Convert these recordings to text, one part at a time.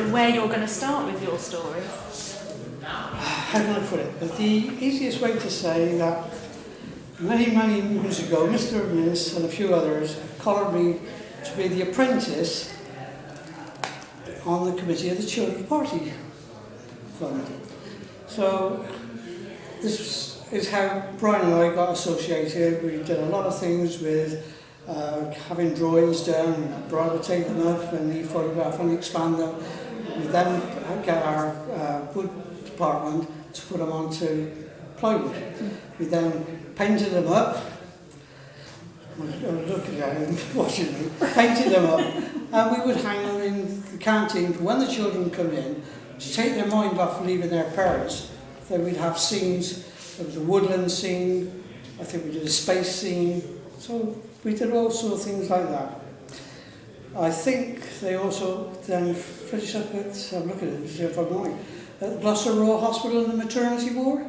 wondering where you're going to start with your story. How can I put it? The easiest way to say that many, many years ago, Mr. and Miss and a few others collared me to be the apprentice on the committee of the Children's Party Fund. So this is how Brian and I got associated. We did a lot of things with having drawings done, and Brian would take them up and he'd photograph and expand them. We then get our wood department to put them onto plywood. We then painted them up. I'm looking at him, watching me. Painted them up, and we would hang them in the canteen for when the children come in to take their mind off leaving their parents. Then we'd have scenes. There was a woodland scene. I think we did a space scene. So we did all sorts of things like that. I think they also then finished up at, I'm looking at it to see if I'm right, at the Gloucester Royal Hospital in the maternity ward.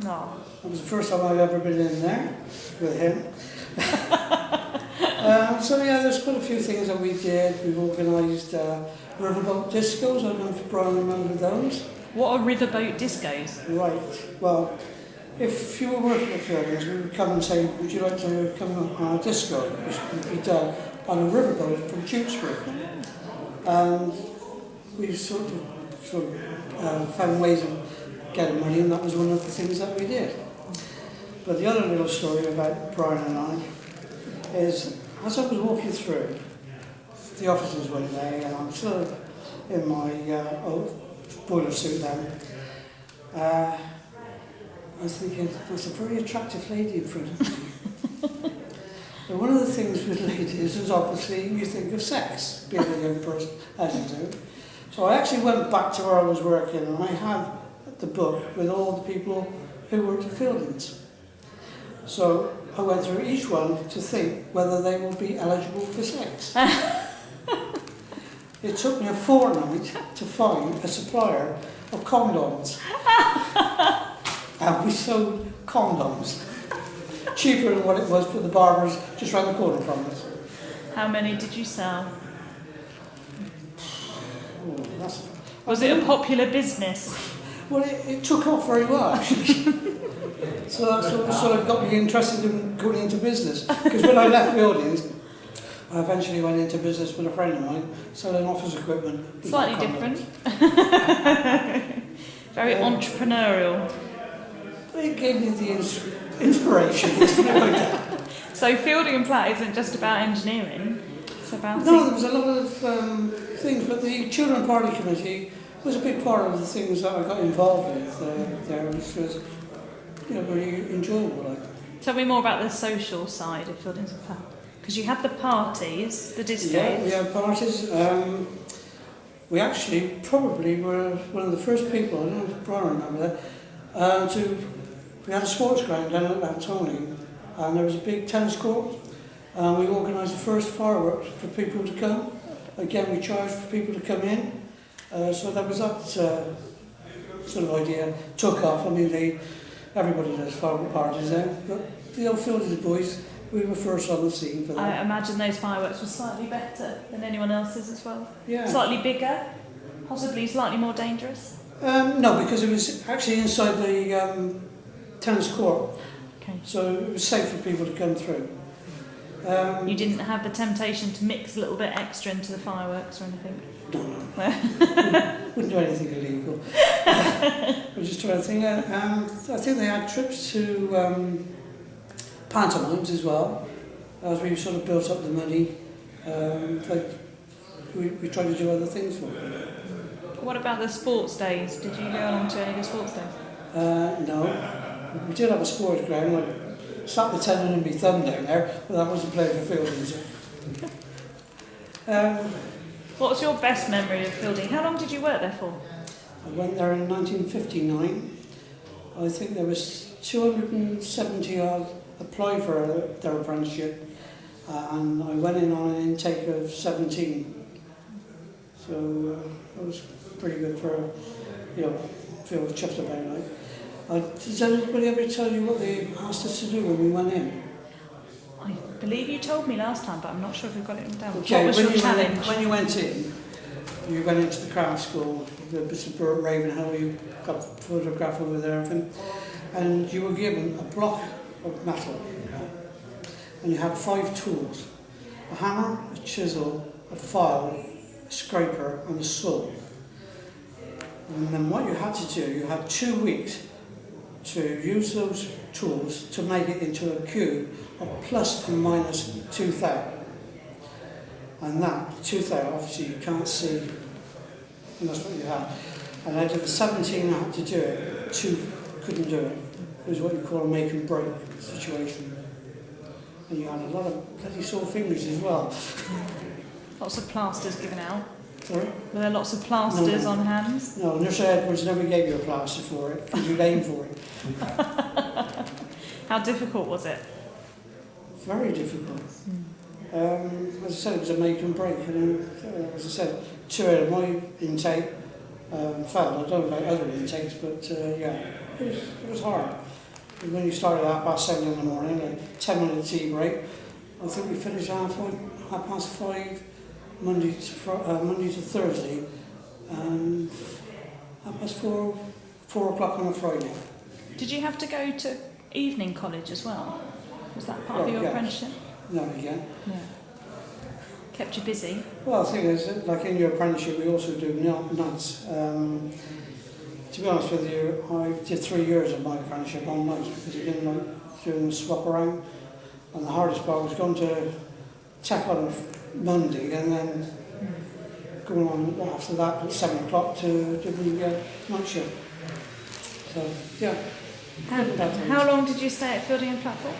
No. That was the first time I'd ever been in there with him. So yeah, there's quite a few things that we did. We organised riverboat discos. I don't know if Brian remembered those. What are riverboat discos? Right. Well, if you were working at Fielding, we would come and say, would you like to come on a disco? Which would be done on a riverboat from Tewkesbury. And we sort of found ways of getting money, and that was one of the things that we did. But the other little story about Brian and I is, as I was walking through the offices one day, and I'm sort of in my old boiler suit then, I was thinking, there's a very attractive lady in front of me. And one of the things with ladies is obviously you think of sex, being a young person, as you do. So I actually went back to where I was working, and I had the book with all the people who worked at Fieldings. So I went through each one to think whether they would be eligible for sex. It took me a fortnight to find a supplier of condoms. And we sold condoms. Cheaper than what it was for the barbers just round the corner from us. How many did you sell? Oh, Was it a popular business? Well, it took off very well, actually. So that sort of got me interested in going into business. Because when I left Fieldings, I eventually went into business with a friend of mine, selling office equipment. Slightly different. Very entrepreneurial. It gave me the inspiration. So Fielding and Platt isn't just about engineering, it's about... No, there was a lot of things, but the Children's Party Committee was a big part of the things that I got involved with there, which was really enjoyable. Tell me more about the social side of Fielding and Platt. Because you had the parties, the discos. Yeah, we had parties. We actually probably were one of the first people, I don't know if Brian remember that, we had a sports ground down at Tony, and there was a big tennis court, and we organised the first fireworks for people to come. Again, we charged for people to come in, so that was that sort of idea took off. I mean, everybody does firework parties now, but the old Fieldings boys, we were first on the scene for that. I imagine those fireworks were slightly better than anyone else's as well. Yeah. Slightly bigger, possibly slightly more dangerous. No, because it was actually inside the tennis court, Okay. so it was safe for people to come through. You didn't have the temptation to mix a little bit extra into the fireworks or anything? No. Wouldn't do anything illegal. I was just trying to think. I think they had trips to pantomimes as well, as we sort of built up the money. We tried to do other things for them. What about the sports days? Did you go along to any of the sports days? No. We did have a sports ground. I slapped the tendon in my thumb down there, but that wasn't playing for Fieldings. What's your best memory of Fielding? How long did you work there for? I went there in 1959. I think there was 270 odd applied for their apprenticeship, and I went in on an intake of 17. So it was pretty good for, feel chuffed about like. Does anybody ever tell you what they asked us to do when we went in? I believe you told me last time, but I'm not sure if we've got it down. Okay, What was your challenge? When you went in, you went into the craft school, the Mr. Burt Ravenhill, you got a photograph over there, and you were given a block of metal, and you had 5 tools: a hammer, a chisel, a file, a scraper, and a saw. And then what you had to do, you had 2 weeks to use those tools to make it into a cube of plus and minus 2 thou. And that 2 thou, obviously you can't see, and that's what you had. And out of the 17 I had to do it, 2 couldn't do it. It was what you call a make and break situation. And you had a lot of bloody sore fingers as well. Lots of plasters given out. Sorry? Were there lots of plasters No. on hands? No, Nurse Edwards never gave you a plaster for it, because you'd aim for it. How difficult was it? Very difficult. As I said, it was a make and break. And as I said, 2 out of my intake failed. I don't know about other intakes, but yeah, it was hard. And when you started at 7:30 in the morning, a 10-minute tea break, I think we finished at 5:30, Monday to Thursday, and 4 o'clock on a Friday. Did you have to go to evening college as well? Was that part of your apprenticeship? No, again. Yeah. Kept you busy? Well, the thing is, like in your apprenticeship, we also do nights. To be honest with you, I did 3 years of my apprenticeship on nights because I didn't like doing the swap around. And the hardest part was going to check on a Monday and then going on after that at 7 o'clock to do the night shift. So, yeah. How long did you stay at Fielding and Platt for?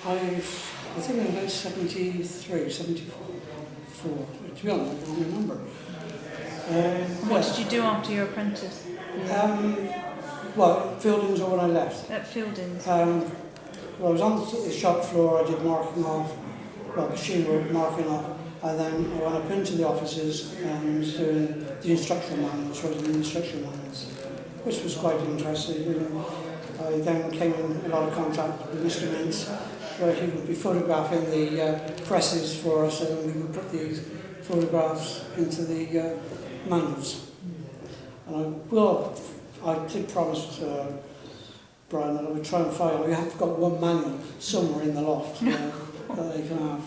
I think I'm about 73, 74. To be honest, I don't remember. What did you do after your apprentice? Well, Fielding's or when I left. At Fielding's? Well, I was on the shop floor, I did marking off, machine work, marking off, and then I went up into the offices and was doing the instruction manuals, writing the instruction manuals, which was quite interesting. I then came in a lot of contact with Mr. Mintz, where he would be photographing the presses for us, and we would put these photographs into the manuals. And I did promise Brian that I would try and find. We have got one manual somewhere in the loft that they can have.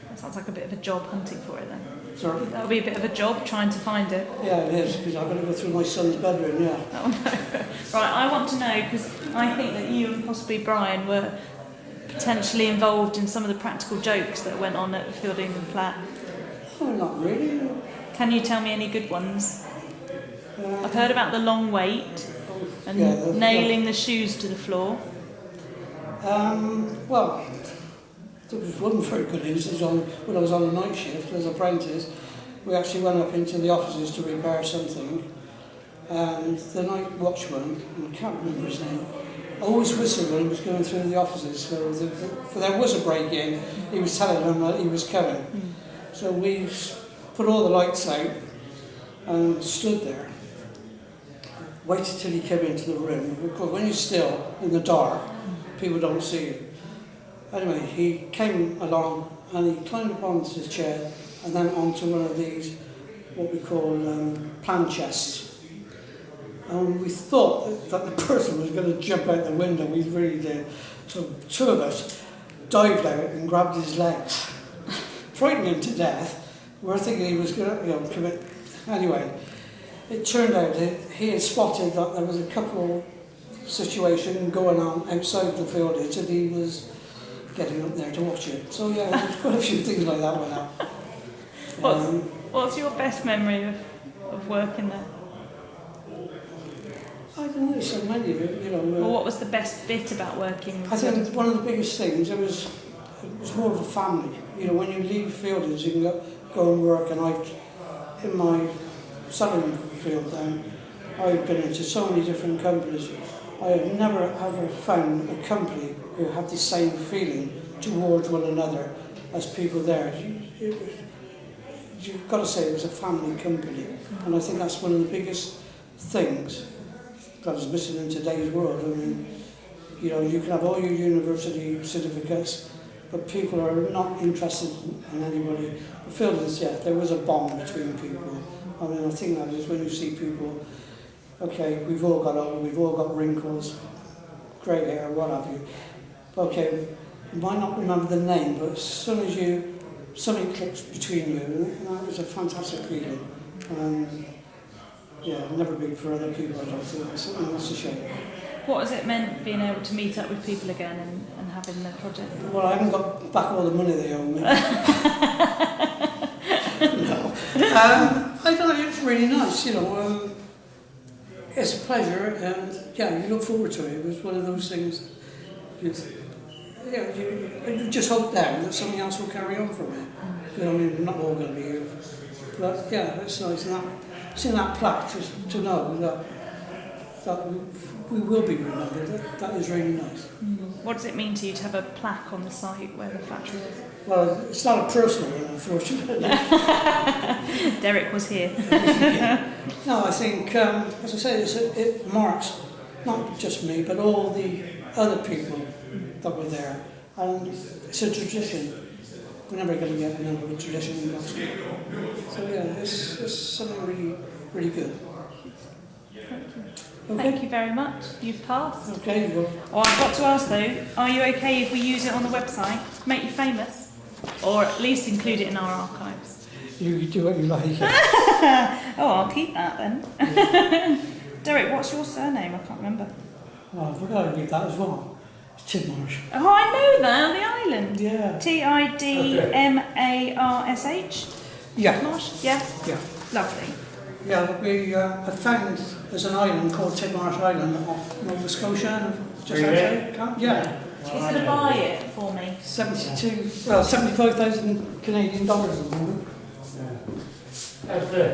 That sounds like a bit of a job hunting for it then. Sorry? That'll be a bit of a job trying to find it. Yeah, it is, because I've got to go through my son's bedroom, yeah. Oh no. Right, I want to know, because I think that you and possibly Brian were potentially involved in some of the practical jokes that went on at Fielding and Platt. Oh, not really. Can you tell me any good ones? I've heard about the long wait and nailing the shoes to the floor. Well, there was one very good instance when I was on a night shift as an apprentice. We actually went up into the offices to repair something, and the night watchman, I can't remember his name, always whistled when he was going through the offices. So if there was a break-in, he was telling them that he was coming. So we put all the lights out and stood there, waited till he came into the room. Because when you're still in the dark, people don't see you. Anyway, he came along and he climbed up onto his chair and then onto one of these, what we call plan chests. And we thought that the person was going to jump out the window. We really did. So 2 of us dived out and grabbed his legs, frightening him to death. We were thinking he was going to commit. Anyway, it turned out that he had spotted that there was a couple situation going on outside the field, and he was getting up there to watch it. So yeah, there's quite a few things like that went out. What's your best memory of working there? I don't know, there's so many of it, Well, what was the best bit about working with I think one of the biggest things, it was more of a family. When you leave Fieldings, you can go and work, and in my southern field then, I've been into so many different companies. I have never ever found a company who had the same feeling towards one another as people there. You've got to say it was a family company, and I think that's one of the biggest things that is missing in today's world. I mean, you can have all your university certificates, but people are not interested and anybody. But Fielding's, yeah, there was a bond between people. I mean, I think that is when you see people, okay, we've all got old, we've all got wrinkles, grey hair, what have you. Okay, you might not remember the name, but as soon as something clicks between you, and that was a fantastic feeling. Yeah, never been for other people, I don't think. That's a shame. What has it meant being able to meet up with people again and having the project? Well, I haven't got back all the money they owe me. No. I thought it was really nice, you know. It's a pleasure, and yeah, you look forward to it. It was one of those things. You just hope now that something else will carry on from it. You know, I mean, we're not all going to be here, but yeah, it's nice. And seeing that plaque to know that we will be remembered. That is really nice. What does it mean to you to have a plaque on the site where the factory is? Well, it's not a personal one, unfortunately. Derek was here. No, I think, as I say, it marks not just me, but all the other people that were there. And it's a tradition. We're never going to get another tradition in Glasgow. So yeah, it's something really, really good. Okay. Thank you very much. You've passed. Okay, well. Oh, I've got to ask though, are you okay if we use it on the website? Make you famous? Or at least include it in our archives? You do what you like. Oh, I'll keep that then. Yeah. Derek, what's your surname? I can't remember. Oh, I forgot to read that as well. It's Tidmarsh. Oh, I know that, on the island. Yeah. Tidmarsh? Yeah. Tidmarsh? Yeah? Yeah. Lovely. Yeah, we have found there's an island called Tidmarsh Island off Nova Scotia. Just outside. Yeah. He's going to buy it for me. 75,000 Canadian dollars at the moment. That's it.